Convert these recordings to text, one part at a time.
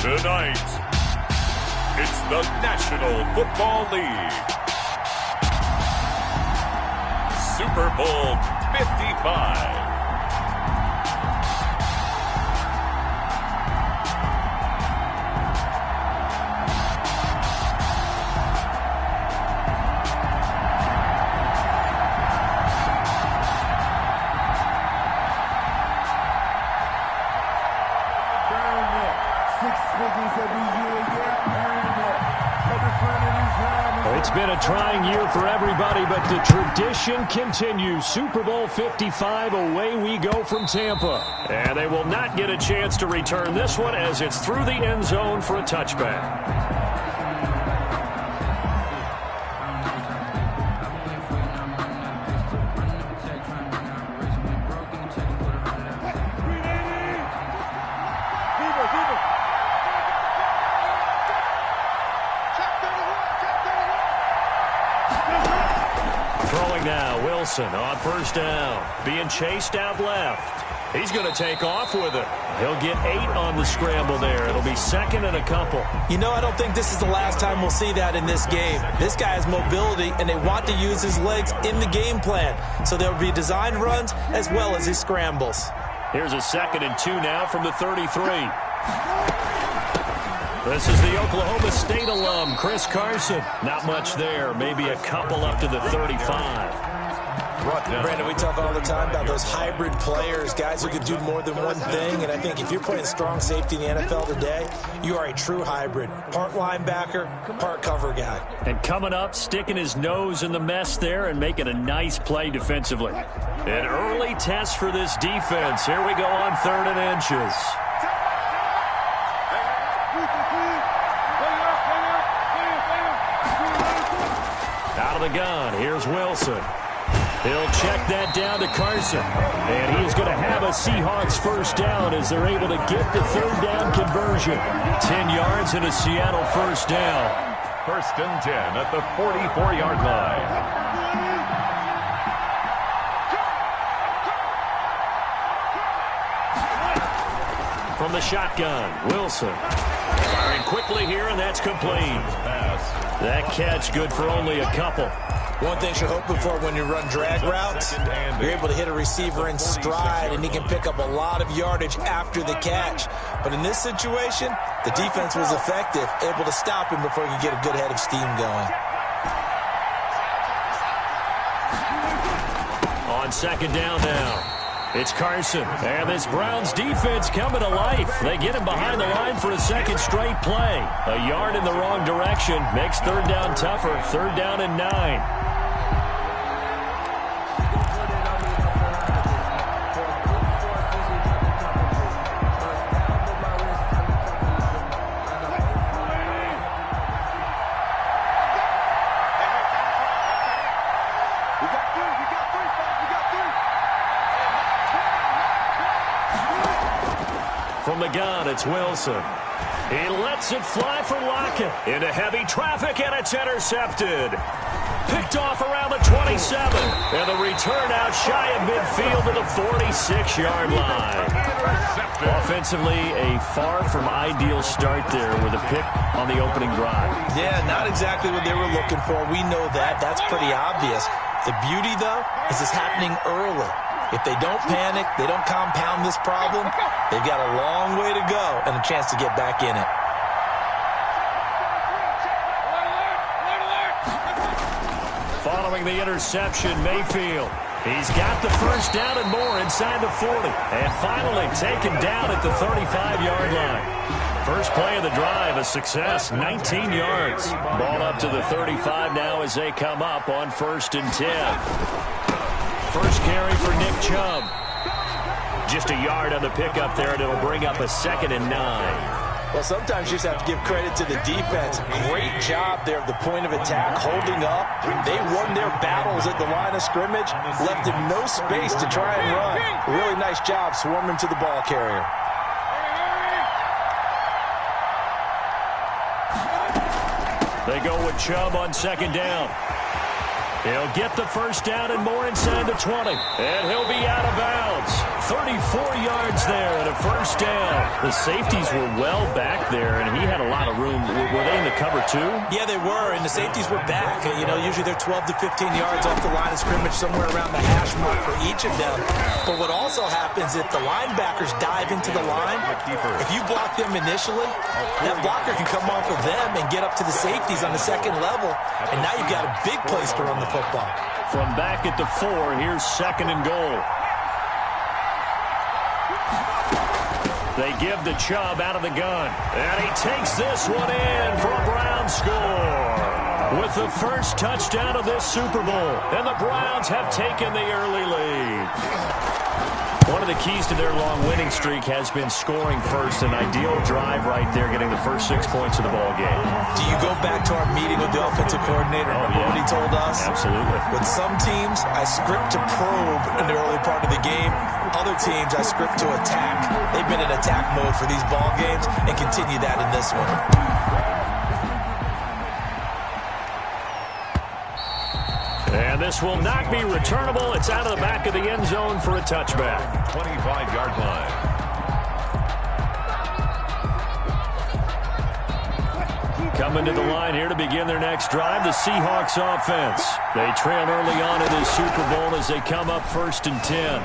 Tonight, it's the National Football League Super Bowl 55. It's been a trying year for everybody, but the tradition continues. Super Bowl 55, away we go from Tampa. And they will not get a chance to return this one as it's through the end zone for a touchback. Now, Wilson on first down, being chased out left. He's going to take off with it. He'll get 8 on the scramble there. It'll be second and a couple. You know, I don't think this is the last time we'll see that in this game. This guy has mobility, and they want to use his legs in the game plan. So there'll be designed runs as well as his scrambles. Here's a 2nd and 2 now from the 33. This is the Oklahoma State alum, Chris Carson. Not much there, maybe a couple up to the 35. Brandon, we talk all the time about those hybrid players, guys who can do more than one thing, and I think if you're playing strong safety in the NFL today, you are a true hybrid. Part linebacker, part cover guy. And coming up, sticking his nose in the mess there and making a nice play defensively. An early test for this defense. Here we go on 3rd and inches. Out of the gun, here's Wilson. He'll check that down to Carson. And he is going to have a Seahawks first down as they're able to get the 3rd down conversion. 10 yards and a Seattle first down. 1st and 10 at the 44-yard line. From the shotgun, Wilson. Firing quickly here, and that's complete. That catch good for only a couple. One thing you're hoping for when you run drag routes, you're able to hit a receiver in stride, and he can pick up a lot of yardage after the catch. But in this situation, the defense was effective, able to stop him before he could get a good head of steam going. On 2nd down now. It's Carson, and this Browns defense coming to life. They get him behind the line for a 2nd straight play. A yard in the wrong direction makes 3rd down tougher. 3rd down and 9. From the gun, it's Wilson. He lets it fly for Lockett. Into heavy traffic, and it's intercepted. Picked off around the 27. And the return out shy of midfield to the 46-yard line. Offensively, a far from ideal start there with a pick on the opening drive. Yeah, not exactly what they were looking for. We know that. That's pretty obvious. The beauty, though, is it's happening early. If they don't panic, they don't compound this problem, they've got a long way to go and a chance to get back in it. Following the interception, Mayfield. He's got the first down and more inside the 40. And finally taken down at the 35-yard line. First play of the drive, a success, 19 yards. Ball up to the 35 now as they come up on 1st and 10. First carry for Nick Chubb. Just a yard on the pickup there, and it'll bring up a 2nd and 9. Well, sometimes you just have to give credit to the defense. Great job there at the point of attack, holding up. They won their battles at the line of scrimmage, left him no space to try and run. Really nice job swarming to the ball carrier. They go with Chubb on 2nd down. He'll get the first down and more inside the 20. And he'll be out of bounds. 34 yards there and a first down. The safeties were well back there, and he had a lot of room. Were they in the cover too? Yeah, they were, and the safeties were back. You know, usually they're 12 to 15 yards off the line of scrimmage, somewhere around the hash mark for each of them. But what also happens if the linebackers dive into the line, if you block them initially, that blocker can come off of them and get up to the safeties on the second level, and now you've got a big place to run the football. From back at the 4, here's second and goal. They give the Chubb out of the gun. And he takes this one in for a Browns score. With the first touchdown of this Super Bowl. And the Browns have taken the early lead. One of the keys to their long winning streak has been scoring first. An ideal drive right there, getting the first 6 points of the ball game. Do you go back to our meeting with the offensive coordinator? Remember what he told us? Absolutely. With some teams, I script to probe in the early part of the game. Other teams, I script to attack. They've been in attack mode for these ball games and continue that in this one. And this will not be returnable. It's out of the back of the end zone for a touchback. 25-yard line. Coming to the line here to begin their next drive, the Seahawks offense. They trail early on in this Super Bowl as they come up 1st and 10.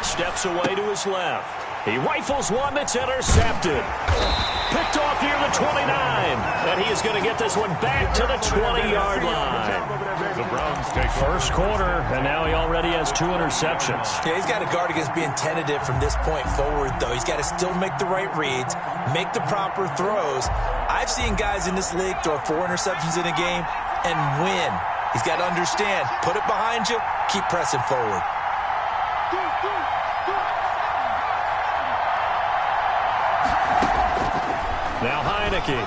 Steps away to his left. He rifles one that's intercepted. Picked off near the 29. And he is going to get this one back to the 20-yard line. The Browns take First quarter, and now he already has 2 interceptions. Yeah, he's got to guard against being tentative from this point forward, though. He's got to still make the right reads, make the proper throws. I've seen guys in this league throw 4 interceptions in a game and win. He's got to understand, put it behind you, keep pressing forward. Now Heineke.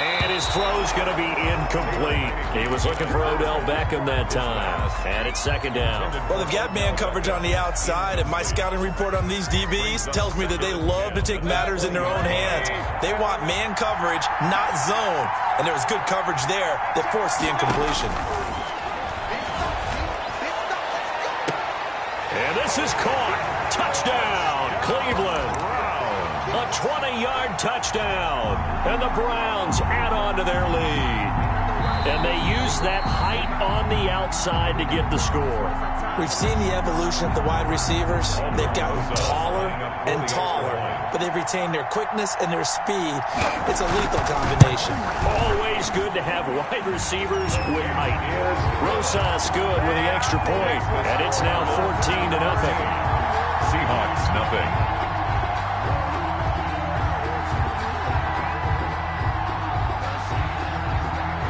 And his throw's going to be incomplete. He was looking for Odell Beckham that time. And it's second down. Well, they've got man coverage on the outside, and my scouting report on these DBs tells me that they love to take matters in their own hands. They want man coverage, not zone. And there was good coverage there that forced the incompletion. And this is caught. Touchdown, Cleveland. A 20-yard touchdown. And the Browns add on to their lead. And they use that height on the outside to get the score. We've seen the evolution of the wide receivers. They've gotten taller and taller, but they've retained their quickness and their speed. It's a lethal combination. Always good to have wide receivers with height. Rosas good with the extra point. And it's now 14-0. Seahawks, nothing.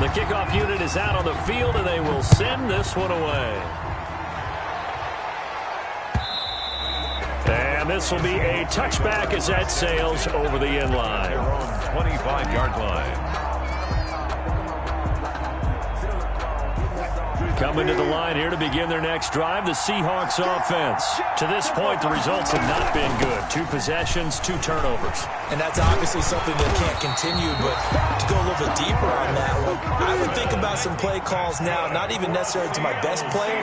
The kickoff unit is out on the field, and they will send this one away. And this will be a touchback as that sails over the end line. They're on 25-yard line. Coming to the line here to begin their next drive, the Seahawks offense. To this point, the results have not been good. 2 possessions, 2 turnovers. And that's obviously something that can't continue, but to go a little bit deeper on that one, I would think about some play calls now, not even necessarily to my best player,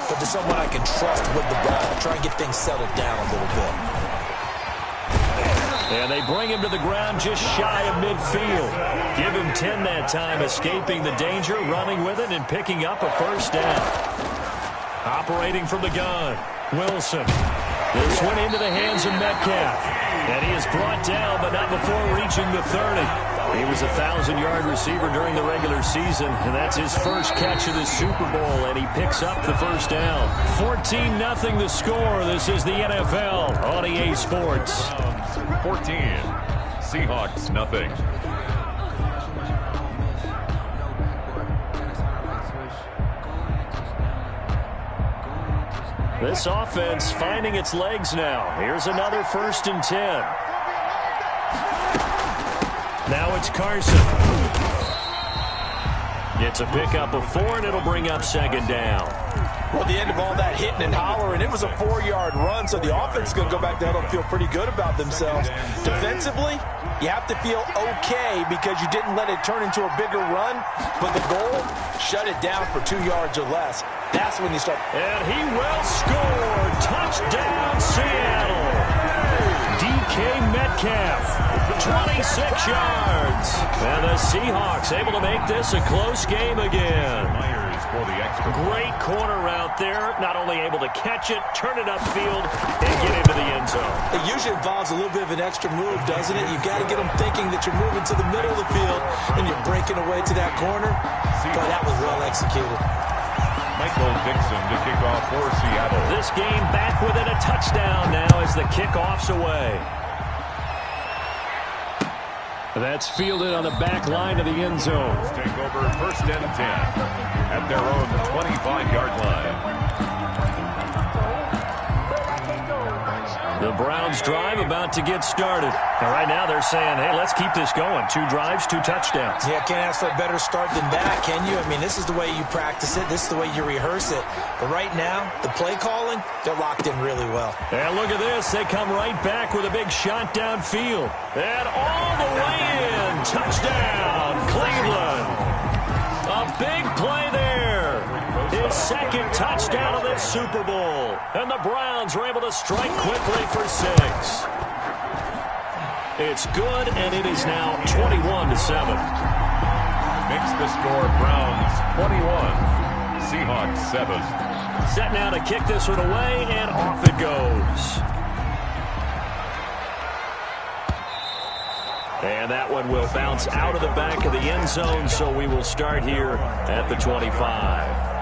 but to someone I can trust with the ball. Try and get things settled down a little bit. And they bring him to the ground just shy of midfield. Give him 10 that time, escaping the danger, running with it, and picking up a first down. Operating from the gun, Wilson. This went into the hands of Metcalf. And he is brought down, but not before reaching the 30. He was a 1,000-yard receiver during the regular season, and that's his first catch of the Super Bowl, and he picks up the first down. 14-0 the score. This is the NFL on EA Sports. 14. Seahawks, nothing. This offense finding its legs now. Here's another 1st and 10. Now it's Carson. It's a pickup of 4, and it'll bring up second down. Well, the end of all that hitting and hollering, it was a 4-yard run, so the offense is going to go back to huddle and feel pretty good about themselves. Defensively, you have to feel okay because you didn't let it turn into a bigger run, but the goal, shut it down for 2 yards or less. That's when you start. And he will score. Touchdown, Seattle. DK Metcalf, 26 yards. And the Seahawks able to make this a close game again. Great corner out there. Not only able to catch it, turn it upfield, and get into the end zone. It usually involves a little bit of an extra move, doesn't it? You've got to get them thinking that you're moving to the middle of the field and you're breaking away to that corner. Boy, that was well executed. Michael Dixon to kick off for Seattle. This game back within a touchdown now as the kickoff's away. That's fielded on the back line of the end zone. Take over 1st and 10 at their own 25-yard line. The Browns drive about to get started. And right now they're saying, hey, let's keep this going. 2 drives, 2 touchdowns. Yeah, can't ask for a better start than that, can you? I mean, this is the way you practice it. This is the way you rehearse it. But right now, the play calling, they're locked in really well. And look at this. They come right back with a big shot downfield. And all the way in. Touchdown, Cleveland. A big play there. His 2nd touchdown of this Super Bowl. And the Browns are able to strike quickly for 6. It's good, and it is now 21-7. Makes the score Browns 21, Seahawks 7. Set now to kick this one away, and off it goes. And that one will bounce out of the back of the end zone, so we will start here at the 25.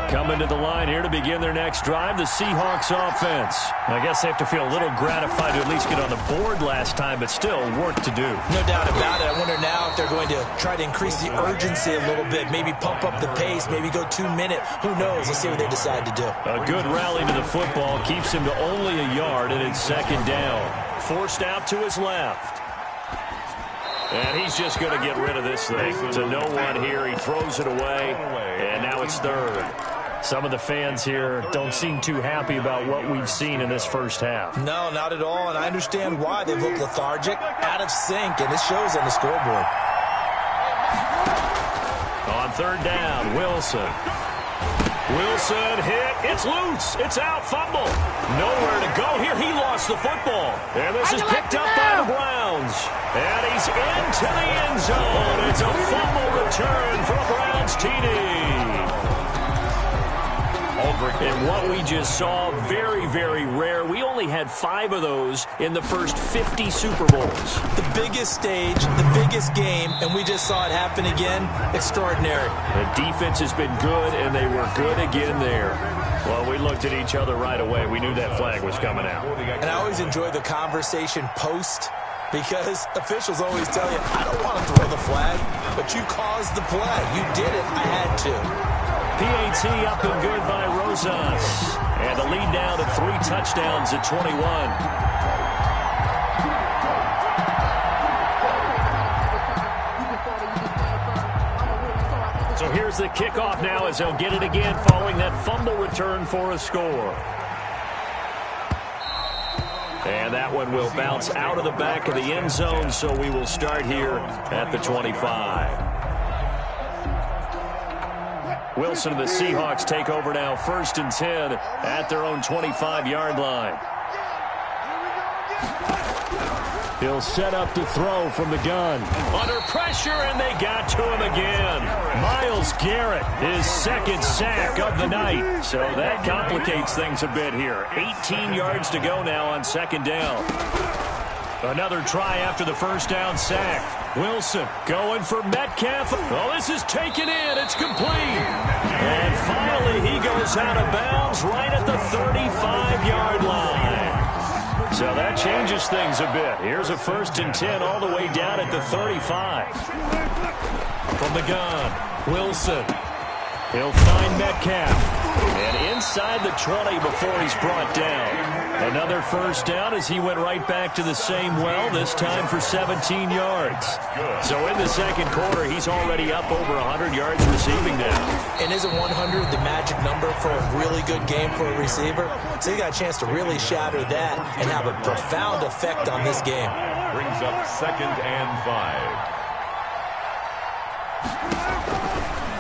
Coming to the line here to begin their next drive, the Seahawks offense. I guess they have to feel a little gratified to at least get on the board last time, but still work to do. No doubt about it. I wonder now if they're going to try to increase the urgency a little bit, maybe pump up the pace, maybe go 2-minute. Who knows? Let's see what they decide to do. A good rally to the football keeps him to only a yard, and it's 2nd down. Forced out to his left. And he's just going to get rid of this thing. To no one here. He throws it away, and now it's 3rd. Some of the fans here don't seem too happy about what we've seen in this first half. No, not at all, and I understand why. They've looked lethargic, out of sync, and this shows on the scoreboard. On 3rd down, Wilson. Wilson hit. It's loose. It's out. Fumble. Nowhere to go here. He lost the football. And this is picked up by the Browns. And he's into the end zone. It's a fumble return for a Browns TD. And what we just saw, very, very rare. We only had 5 of those in the first 50 Super Bowls. The biggest stage, the biggest game, and we just saw it happen again. Extraordinary. The defense has been good, and they were good again there. Well, we looked at each other right away. We knew that flag was coming out. And I always enjoy the conversation post, because officials always tell you, I don't want to throw the flag, but you caused the play. You did it. I had to. PAT up and good by Rosas. And the lead down to 3 touchdowns at 21. So here's the kickoff now as they'll get it again following that fumble return for a score. And that one will bounce out of the back of the end zone, so we will start here at the 25. Wilson and the Seahawks take over now, 1st and 10 at their own 25-yard line. He'll set up to throw from the gun. Under pressure, and they got to him again. Myles Garrett, his 2nd sack of the night. So that complicates things a bit here. 18 yards to go now on 2nd down. Another try after the 1st down sack. Wilson going for Metcalf. Oh, this is taken in. It's complete. And finally, he goes out of bounds right at the 35-yard line. So that changes things a bit. Here's a 1st and 10 all the way down at the 35. From the gun, Wilson. He'll find Metcalf. And inside the 20 before he's brought down. Another first down as he went right back to the same well, this time for 17 yards. So in the second quarter, he's already up over 100 yards receiving now. And isn't 100 the magic number for a really good game for a receiver? So he got a chance to really shatter that and have a profound effect on this game. Brings up 2nd and 5.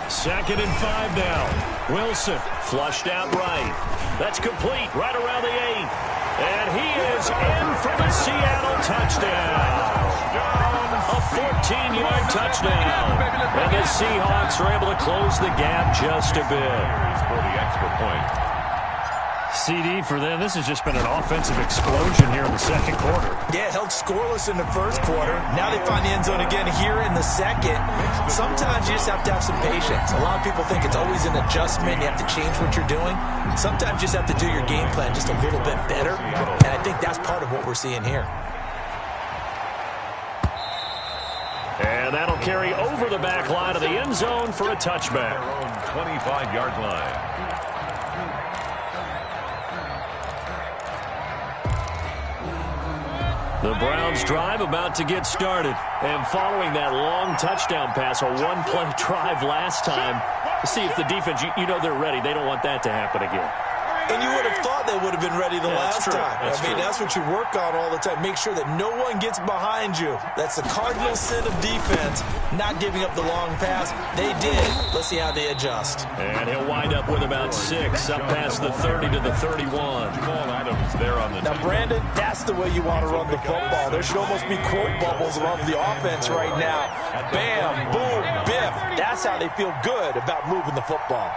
2nd and 5 now. Wilson flushed out right. That's complete right around the 8. And he is in for the Seattle touchdown. A 14-yard touchdown. And the Seahawks are able to close the gap just a bit. For the extra point. CD for them. This has just been an offensive explosion here in the second quarter. Yeah, held scoreless in the first quarter. Now they find the end zone again here in the second. Sometimes you just have to have some patience. A lot of people think it's always an adjustment. You have to change what you're doing. Sometimes you just have to do your game plan just a little bit better. And I think that's part of what we're seeing here. And that'll carry over the back line of the end zone for a touchback. 25-yard line. The Browns drive about to get started. And following that long touchdown pass, a one-play drive last time, see if the defense, you know they're ready. They don't want that to happen again. And you would have thought they would have been ready the last time. That's what you work on all the time. Make sure that no one gets behind you. That's the cardinal sin of defense, not giving up the long pass. They did. Let's see how they adjust. And he'll wind up with about 6, up past the 30 to the 31. Jamal Adams there on the Now, Brandon, that's the way you want to run the football. There should almost be quote bubbles above the offense right now. Bam, boom, biff. That's how they feel good about moving the football.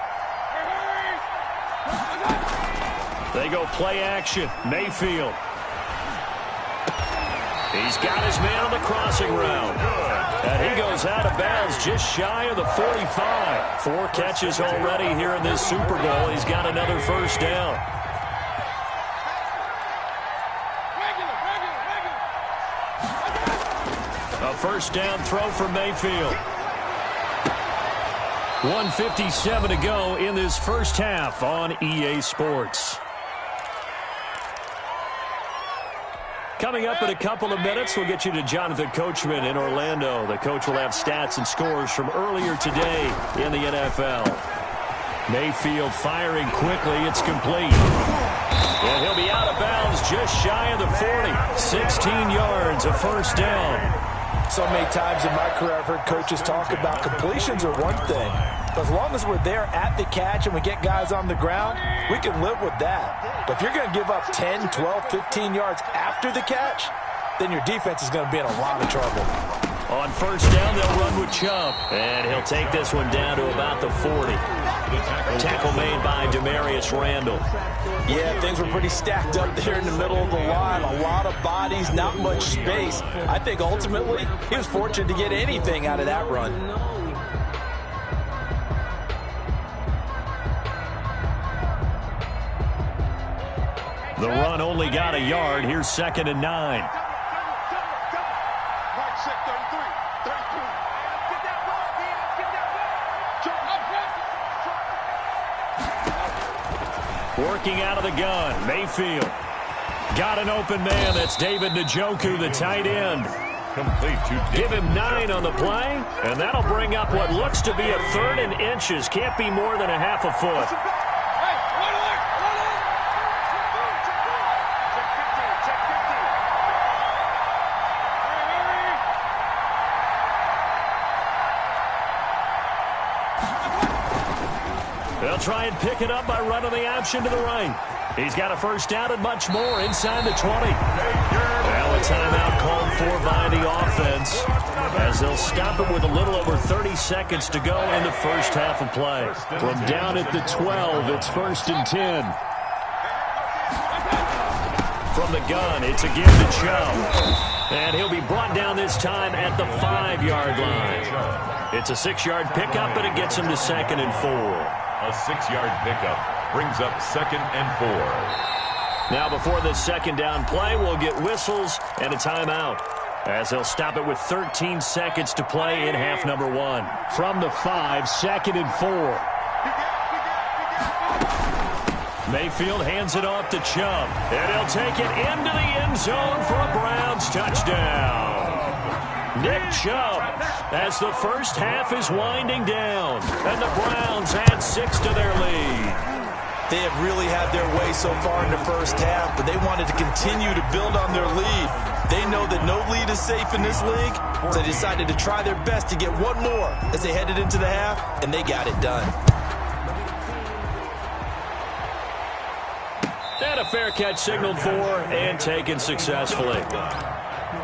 They go play action. Mayfield. He's got his man on the crossing route. And he goes out of bounds just shy of the 45. 4 catches already here in this Super Bowl. He's got another first down. A first down throw for Mayfield. 1:57 to go in this first half on EA Sports. Coming up in a couple of minutes, we'll get you to Jonathan Coachman in Orlando. The coach will have stats and scores from earlier today in the NFL. Mayfield firing quickly. It's complete. And he'll be out of bounds just shy of the 40. 16 yards, a first down. So many times in my career I've heard coaches talk about completions are one thing. But as long as we're there at the catch and we get guys on the ground, we can live with that. But if you're going to give up 10, 12, 15 yards after the catch, then your defense is going to be in a lot of trouble. On first down, they'll run with Chubb. And he'll take this one down to about the 40. Tackle made by Demarius Randall. Yeah, things were pretty stacked up there in the middle of the line. A lot of bodies, not much space. I think ultimately he was fortunate to get anything out of that run. The run only got a yard. Here's 2nd and 9. Working out of the gun, Mayfield. Got an open man. That's David Njoku, the tight end. complete to Give him 9 on the play, and that'll bring up what looks to be a 3rd and inches. Can't be more than a half a foot. They'll try and pick it up by running the option to the right. He's got a first down and much more inside the 20. Now a timeout called for by the offense as they'll stop it with a little over 30 seconds to go in the first half of play. From down at the 12, it's 1st and 10. From the gun, it's again to Chubb. And he'll be brought down this time at the 5-yard line. It's a 6-yard pickup, and it gets him to 2nd and 4. A 6-yard pickup brings up 2nd and 4. Now before the second down play, we'll get whistles and a timeout as they'll stop it with 13 seconds to play in half number 1. From the 5, 2nd and 4. Mayfield hands it off to Chubb. And he'll take it into the end zone for a Browns touchdown. Nick Chubb, as the first half is winding down. And the Browns add 6 to their lead. They have really had their way so far in the first half, but they wanted to continue to build on their lead. They know that no lead is safe in this league, so they decided to try their best to get one more as they headed into the half, and they got it done. And a fair catch signaled for and taken successfully.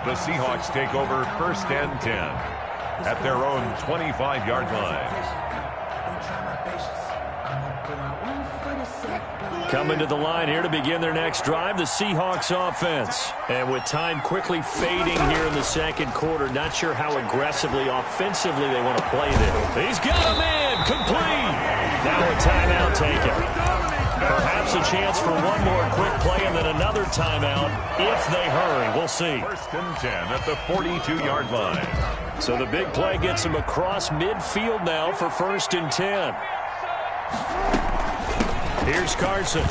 The Seahawks take over 1st and 10 at their own 25-yard line. Coming to the line here to begin their next drive, the Seahawks offense. And with time quickly fading here in the second quarter, not sure how aggressively, offensively they want to play this. He's got a man, complete. Now a timeout taken. Perhaps a chance for one more quick play and then another timeout if they hurry. We'll see. 1st and 10 at the 42-yard line. So the big play gets him across midfield now for 1st and 10. Here's Carson.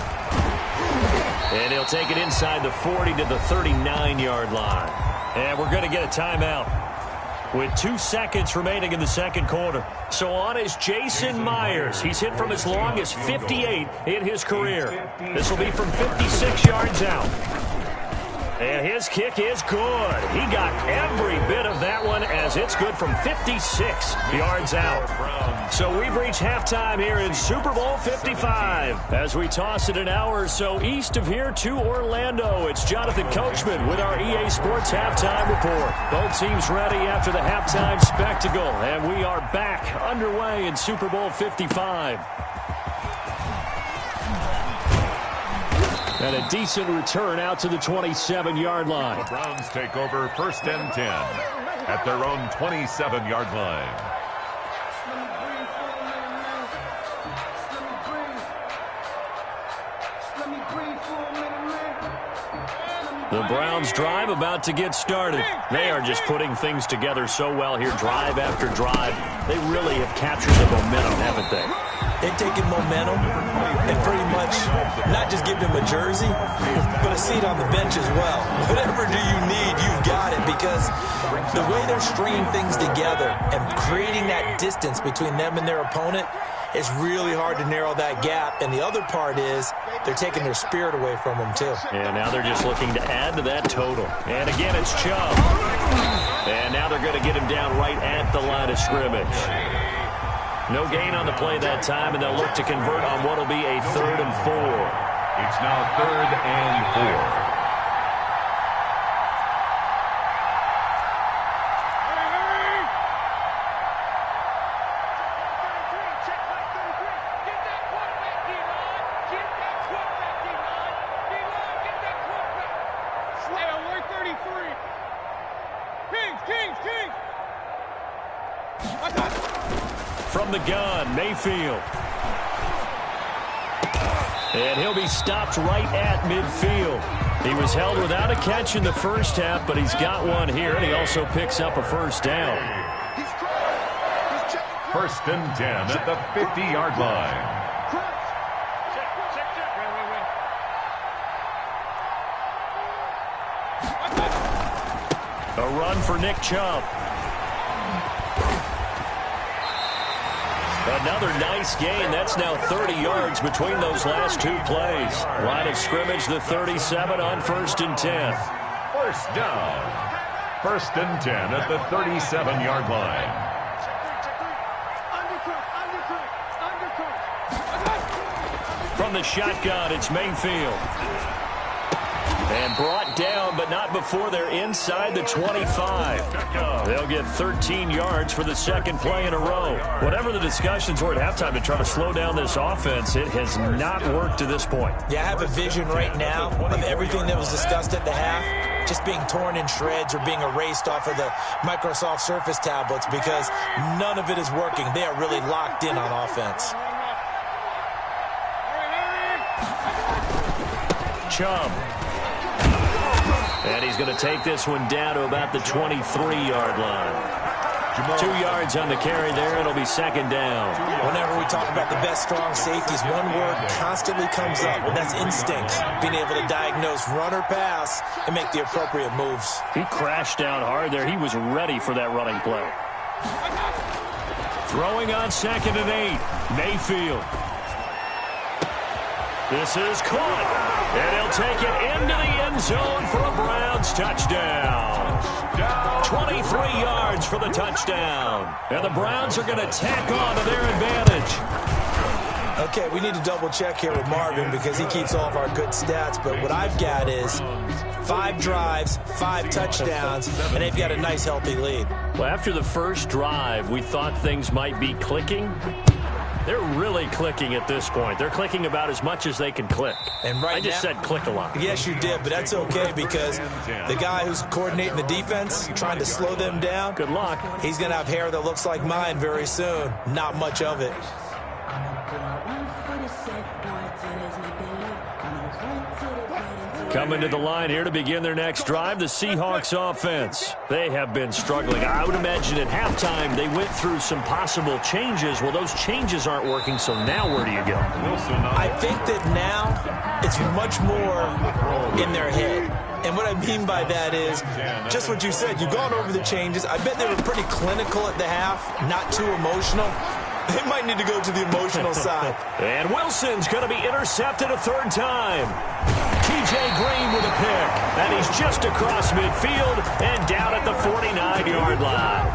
And he'll take it inside the 40 to the 39-yard line. And we're going to get a timeout with 2 seconds remaining in the second quarter. So on is Jason Myers. He's hit from as long as 58 in his career. This will be from 56 yards out. And his kick is good. He got every bit of that one as it's good from 56 yards out. So we've reached halftime here in Super Bowl 55. As we toss it an hour or so east of here to Orlando, it's Jonathan Coachman with our EA Sports Halftime Report. Both teams ready after the halftime spectacle. And we are back underway in Super Bowl 55. And a decent return out to the 27-yard line. The Browns take over 1st and 10 at their own 27-yard line. The Browns drive about to get started. They are just putting things together so well here, drive after drive. They really have captured the momentum, haven't they? They've taken momentum and pretty much not just give them a jersey, but a seat on the bench as well. Whatever do you need, you've got it, because the way they're stringing things together and creating that distance between them and their opponent, it's really hard to narrow that gap. And the other part is they're taking their spirit away from them, too. And now they're just looking to add to that total. And again, it's Chubb. And now they're going to get him down right at the line of scrimmage. No gain on the play that time, and they'll look to convert on what will be a 3rd and 4. It's now 3rd and 4. From the gun, Mayfield. And he'll be stopped right at midfield. He was held without a catch in the first half, but he's got one here, and he also picks up a first down. 1st and 10 at the 50-yard line. A run for Nick Chubb. Another nice gain. That's now 30 yards between those last 2 plays. Line of scrimmage, the 37 on 1st and 10. 1st down. 1st and 10 at the 37-yard line. From the shotgun, it's Mayfield. And brought down, but not before they're inside the 25. They'll get 13 yards for the second play in a row. Whatever the discussions were at halftime to try to slow down this offense, it has not worked to this point. Yeah, I have a vision right now of everything that was discussed at the half just being torn in shreds or being erased off of the Microsoft Surface tablets, because none of it is working. They are really locked in on offense. Chubb. And he's going to take this one down to about the 23-yard line. 2 yards on the carry there. It'll be second down. Whenever we talk about the best strong safeties, one word constantly comes up, and that's instinct. Being able to diagnose run or pass and make the appropriate moves. He crashed down hard there. He was ready for that running play. Throwing on 2nd and 8. Mayfield. This is caught. And he'll take it into the end zone for a Browns touchdown. 23 yards for the touchdown. And the Browns are going to tack on to their advantage. Okay, we need to double check here with Marvin because he keeps all of our good stats. But what I've got is 5 drives, 5 touchdowns, and they've got a nice, healthy lead. Well, after the first drive, we thought things might be clicking. They're really clicking at this point. They're clicking about as much as they can click. And right I just said click a lot. Yes, you did, but that's okay because the guy who's coordinating the defense, trying to slow them down, good luck. He's going to have hair that looks like mine very soon. Not much of it. Coming to the line here to begin their next drive, the Seahawks offense. They have been struggling. I would imagine at halftime they went through some possible changes. Well, those changes aren't working, so now where do you go? I think that now it's much more in their head. And what I mean by that is just what you said. You've gone over the changes. I bet they were pretty clinical at the half, not too emotional. They might need to go to the emotional side. And Wilson's going to be intercepted a 3rd time. T.J. Green with a pick. And he's just across midfield and down at the 49-yard line.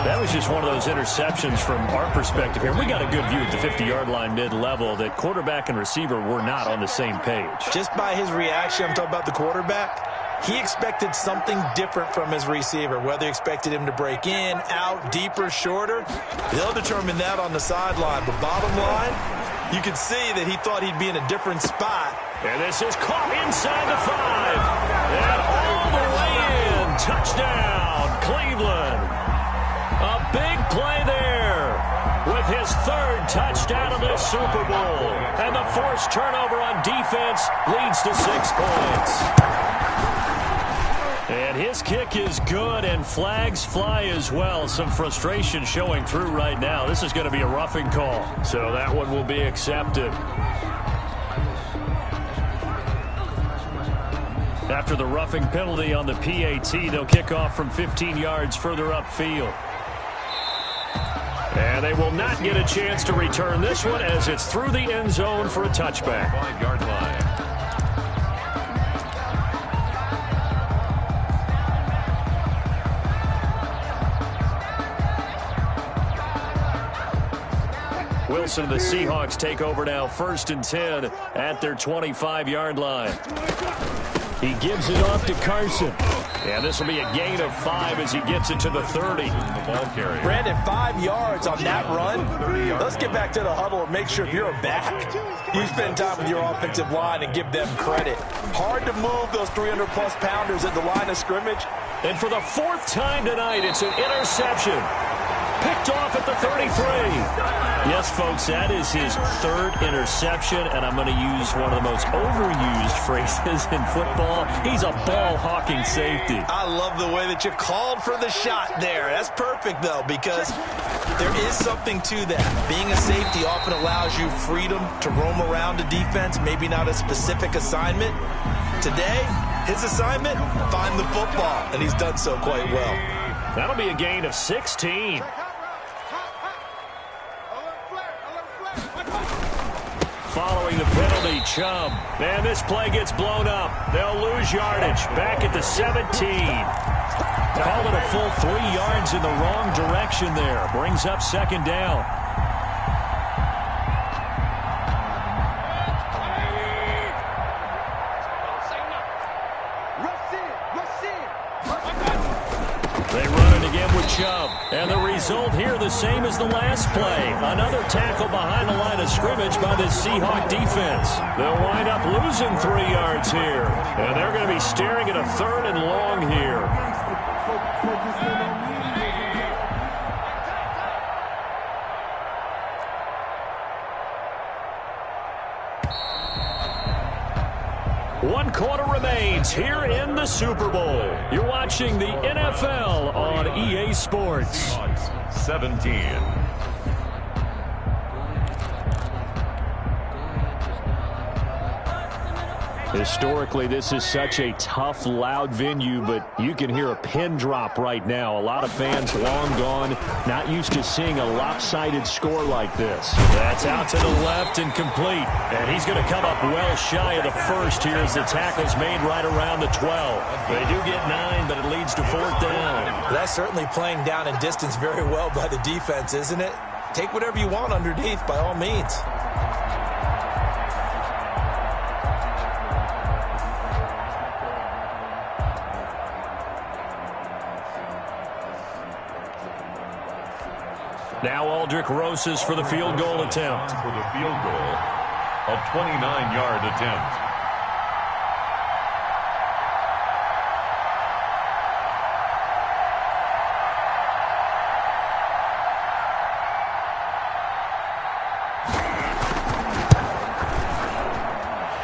That was just one of those interceptions from our perspective here. We got a good view at the 50-yard line mid-level that quarterback and receiver were not on the same page. Just by his reaction, I'm talking about the quarterback, he expected something different from his receiver, whether he expected him to break in, out, deeper, shorter. They'll determine that on the sideline. But bottom line, you can see that he thought he'd be in a different spot. And this is caught inside the 5. And all the way in. Touchdown, Cleveland. A big play there with his 3rd touchdown of this Super Bowl. And the forced turnover on defense leads to 6 points. And his kick is good, and flags fly as well. Some frustration showing through right now. This is going to be a roughing call, so that one will be accepted. After the roughing penalty on the PAT, they'll kick off from 15 yards further upfield. And they will not get a chance to return this one as it's through the end zone for a touchback. 5-yard line. Wilson, the Seahawks take over now 1st and 10 at their 25-yard line. He gives it off to Carson. And this will be a gain of 5 as he gets it to the 30. Brandon, 5 yards on that run. Let's get back to the huddle and make sure if you're a back, you spend time with your offensive line and give them credit. Hard to move those 300-plus pounders at the line of scrimmage. And for the 4th time tonight, it's an interception. Picked off at the 33. Yes, folks, that is his 3rd interception, and I'm going to use one of the most overused phrases in football. He's a ball-hawking safety. I love the way that you called for the shot there. That's perfect, though, because there is something to that. Being a safety often allows you freedom to roam around a defense, maybe not a specific assignment. Today, his assignment, find the football, and he's done so quite well. That'll be a gain of 16. Following the penalty, Chubb. And this play gets blown up. They'll lose yardage. Back at the 17. Call it a full 3 yards in the wrong direction there. Brings up 2nd down. They run it again with Chubb. And the result here the same as the last play. Another tackle behind the line of scrimmage by the Seahawk defense. They'll wind up losing 3 yards here. And they're going to be staring at a 3rd and long here. 1 quarter remains here in the Super Bowl. You're watching the NFL on EA Sports. 17. Historically, this is such a tough, loud venue, but you can hear a pin drop right now. A lot of fans long gone, not used to seeing a lopsided score like this. That's out to the left and complete. And he's going to come up well shy of the first here as the tackle's made right around the 12. They do get 9, but it leads to 4th down. That's certainly playing down in distance very well by the defense, isn't it? Take whatever you want underneath, by all means. Now Aldrick Rosas for the field goal attempt. For the field goal, a 29-yard attempt.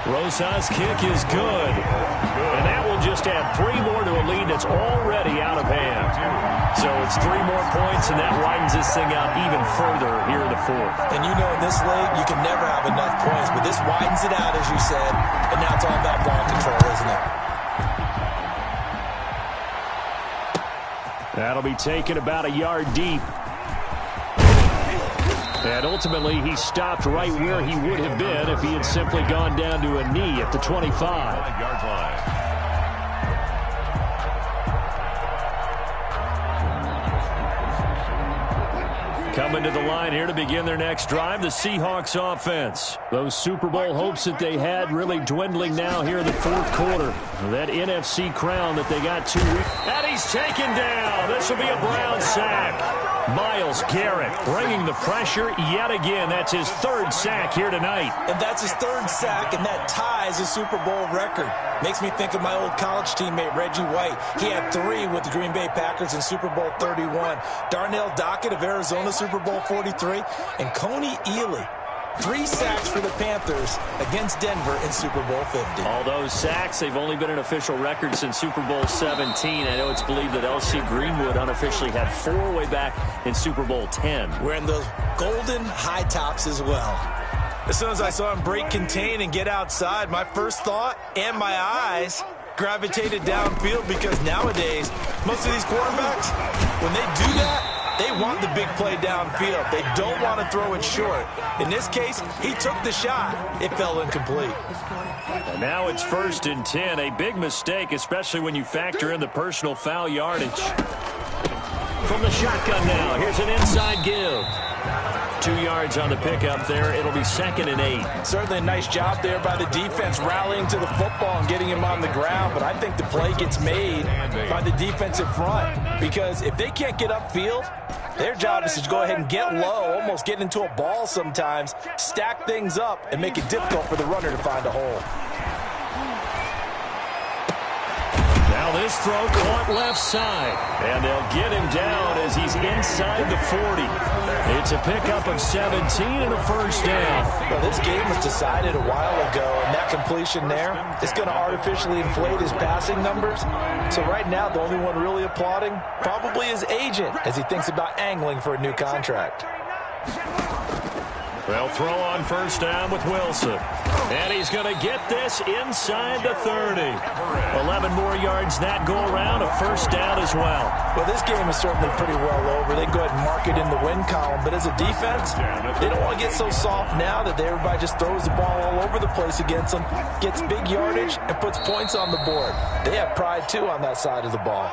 Rosas' kick is good. And that will just add 3 more to a lead that's already out of hand. So it's 3 more points, and that widens this thing out even further here in the 4th. And you know in this league, you can never have enough points, but this widens it out, as you said, and now it's all about ball control, isn't it? That'll be taken about a yard deep. And ultimately, he stopped right where he would have been if he had simply gone down to a knee at the 25. 5-yard line. Coming to the line here to begin their next drive, the Seahawks offense. Those Super Bowl hopes that they had really dwindling now here in the 4th quarter. That NFC crown that they got 2 weeks. And he's taken down. This will be a Brown sack. Myles Garrett bringing the pressure yet again. That's his 3rd sack here tonight. And that's his 3rd sack, and that ties a Super Bowl record. Makes me think of my old college teammate, Reggie White. He had 3 with the Green Bay Packers in Super Bowl 31. Darnell Dockett of Arizona, Super Bowl 43. And Coney Ealy, 3 sacks for the Panthers against Denver in Super Bowl 50. All those sacks, they've only been an official record since Super Bowl 17. I know it's believed that L.C. Greenwood unofficially had 4 way back in Super Bowl 10. Wearing those golden high tops as well. As soon as I saw him break contain and get outside, my first thought and my eyes gravitated downfield, because nowadays, most of these quarterbacks, when they do that, they want the big play downfield. They don't want to throw it short. In this case, he took the shot. It fell incomplete. And now it's 1st and 10. A big mistake, especially when you factor in the personal foul yardage. From the shotgun now, here's an inside give. 2 yards on the pickup there. It'll be 2nd and 8. Certainly a nice job there by the defense rallying to the football and getting him on the ground, but I think the play gets made by the defensive front, because if they can't get upfield, their job is to go ahead and get low, almost get into a ball sometimes, stack things up, and make it difficult for the runner to find a hole. Now this throw caught left side, and they'll get him down as he's inside the 40. It's a pickup of 17 and a 1st down. Well, this game was decided a while ago, and that completion there is going to artificially inflate his passing numbers. So right now, the only one really applauding probably his agent as he thinks about angling for a new contract. They'll throw on 1st down with Wilson. And he's going to get this inside the 30. 11 more yards that go around, a 1st down as well. Well, this game is certainly pretty well over. They go ahead and mark it in the win column. But as a defense, they don't want to get so soft now that everybody just throws the ball all over the place against them, gets big yardage, and puts points on the board. They have pride, too, on that side of the ball.